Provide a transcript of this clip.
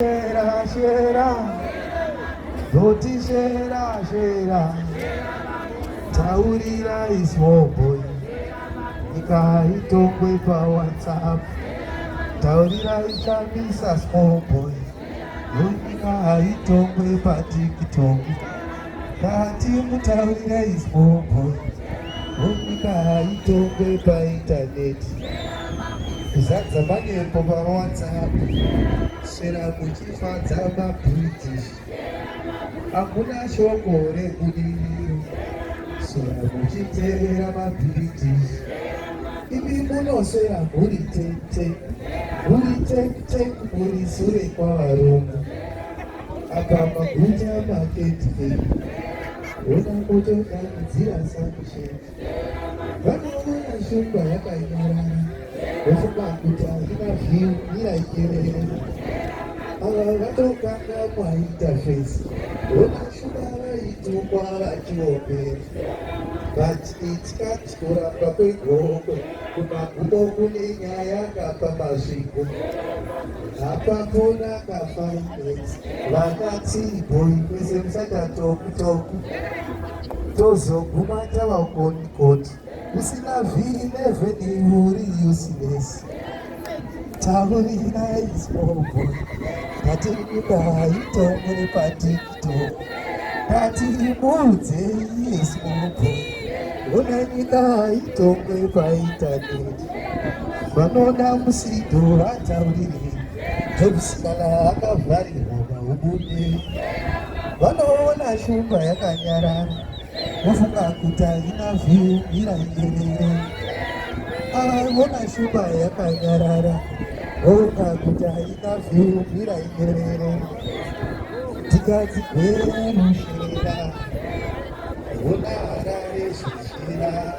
Shera, shera, Doti shera, shera, Taurira is small boy. Nika itongwe pa WhatsApp. Taurira is a small boy. Nika itongwe pa TikTok. Kati mutaurira is small boy. Nika itongwe pa internet. Zamani po pa WhatsApp. Shera kuchifadza maBritish. Hakuna shoko rekudini. Shera kuchitevera maBritish. Ivi munoswera muri tete. Muri tete muri sure kwavarungu. Apa maguta maketwe. Ona kutodanidzira sunshine. Vanoona shumba yakanyarara. Vofunga kuti haina view iraikerere. Ava vatokanga mwainterface. Ona shumba vaitokwa vachiopera. But it's kuramba kwegoko kumagumo kune nyaya kapa mazviko. Hapapona kafinance. Vakati boy kwese musata toku. Tozoguma tava konikoti. Usina vhiri nevheni uri useless. Taurira is small boy. Kati nyika itongwe pa TikTok. Kati imudze is small boy. Ona nyika itongwe pa internet. Vanoda musido vataurire. Zvemusikana akavharirwa mahubude. Vanoona shumba yakanyarara. Vofunga kuti haina view iraikerere. Vona shumba yakanyarara. Vofunga kuti haina view iraikerere. Tikati gwerushera. Vona harare zvishera.